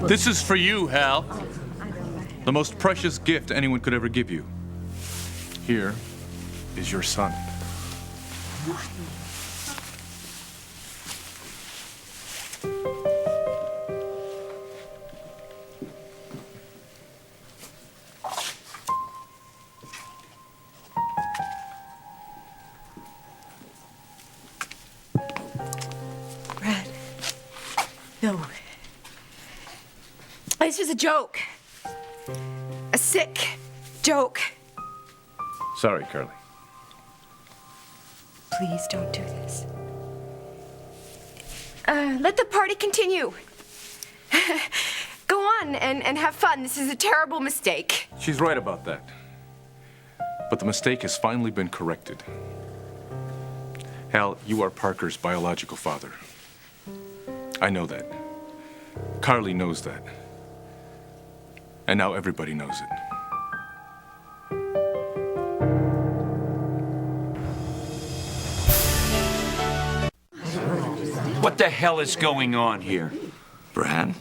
This is for you, Hal. The most precious gift anyone could ever give you. Here is your son. Brad. No. This was a joke. A sick joke. Sorry, Carly. Please don't do this. Let the party continue. Go on and have fun. This is a terrible mistake. She's right about that. But the mistake has finally been corrected. Hal, you are Parker's biological father. I know that. Carly knows that. And now everybody knows it. What the hell is going on here? Brad?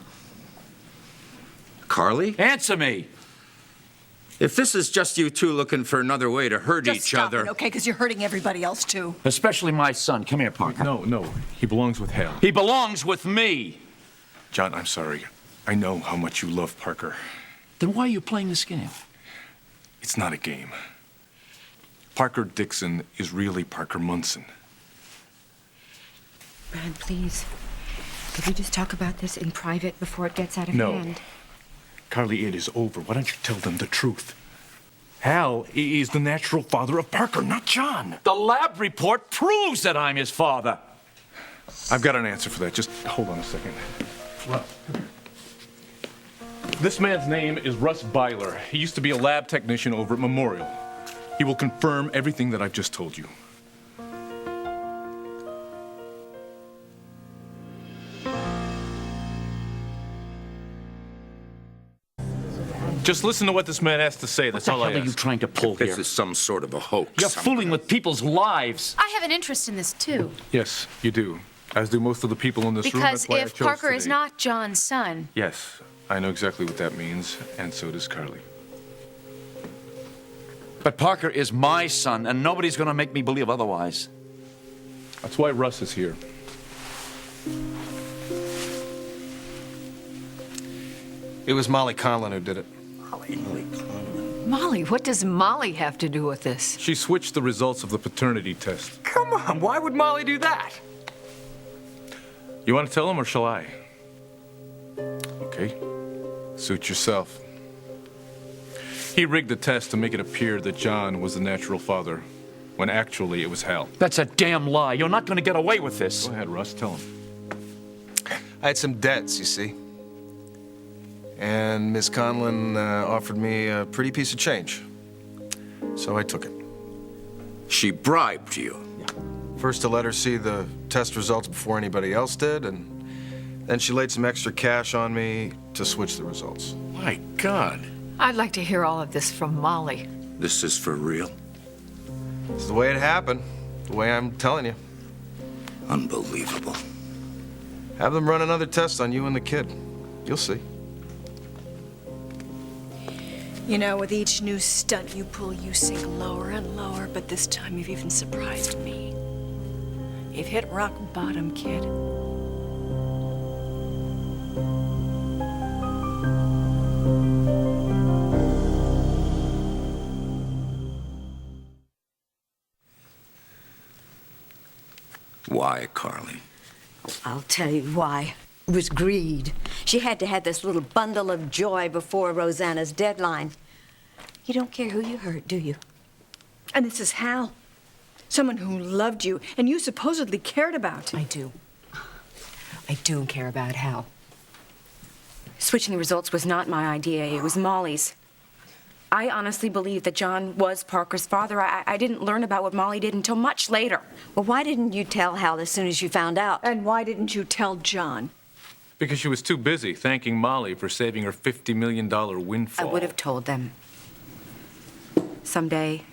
Carly? Answer me! If this is just you two looking for another way to hurt Just each stop other... it, okay? Because you're hurting everybody else, too. Especially my son. Come here, Parker. No. He belongs with Hal. He belongs with me. John, I'm sorry. I know how much you love Parker. Then why are you playing this game? It's not a game. Parker Dixon is really Parker Munson. Brad, please. Could we just talk about this in private before it gets out of hand? Carly, it is over. Why don't you tell them the truth? Hal is the natural father of Parker, not John. The lab report proves that I'm his father. I've got an answer for that. Just hold on a second. This man's name is Russ Byler. He used to be a lab technician over at Memorial. He will confirm everything that I've just told you. Just listen to what this man has to say. That's all I What the hell are you ask. trying to pull here? This is some sort of a hoax. You're fooling with people's lives. I have an interest in this, too. Yes, you do. As do most of the people in this room. Because That's why I if chose Parker is today. not John's son, Yes, I know exactly what that means, and so does Carly. But Parker is my son, and nobody's gonna make me believe otherwise. That's why Russ is here. It was Molly Conlon who did it. Molly, what does Molly have to do with this? She switched the results of the paternity test. Come on, why would Molly do that? You want to tell him, or shall I? Okay. Suit yourself. He rigged the test to make it appear that John was the natural father, when actually it was Hal. That's a damn lie. You're not gonna get away with this. Go ahead, Russ, tell him. I had some debts, you see. And Miss Conlon offered me a pretty piece of change. So I took it. She bribed you. First to let her see the test results before anybody else did, and then she laid some extra cash on me to switch the results. My God. I'd like to hear all of this from Molly. This is for real? It's the way it happened, the way I'm telling you. Unbelievable. Have them run another test on you and the kid. You'll see. You know, with each new stunt you pull, you sink lower and lower, but this time you've even surprised me. You've hit rock bottom, kid. Why, Carly? I'll tell you why. It was greed. She had to have this little bundle of joy before Rosanna's deadline. You don't care who you hurt, do you? And this is Hal. Someone who loved you and you supposedly cared about. I do. I do care about Hal. Switching the results was not my idea. It was Molly's. I honestly believe that John was Parker's father. I didn't learn about what Molly did until much later. Well, why didn't you tell Hal as soon as you found out? And why didn't you tell John? Because she was too busy thanking Molly for saving her $50 million windfall. I would have told them. Someday.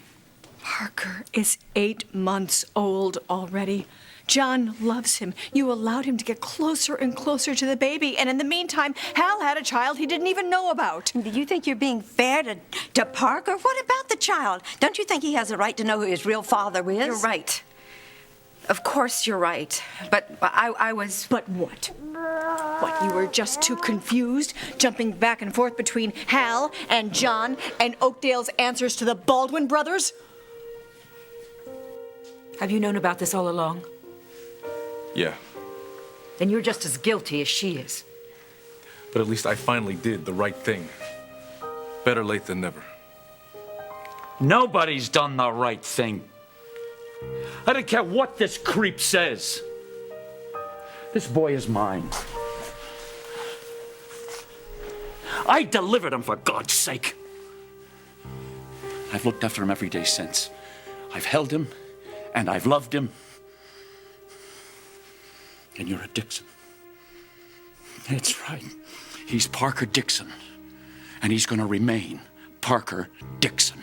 Parker is 8 months old already. John loves him. You allowed him to get closer and closer to the baby, and in the meantime, Hal had a child he didn't even know about. Do you think you're being fair to Parker? What about the child? Don't you think he has a right to know who his real father is? You're right. Of course you're right. But I was... But what? What, you were just too confused, jumping back and forth between Hal and John and Oakdale's answers to the Baldwin brothers? Have you known about this all along? Yeah, Then you're just as guilty as she is. but at least I finally did the right thing. Better late than never. Nobody's done the right thing. I don't care what this creep says. This boy is mine. I delivered him, for God's sake. I've looked after him every day since. I've held him, and I've loved him. And you're a Dixon. That's right. He's Parker Dixon. And he's going to remain Parker Dixon.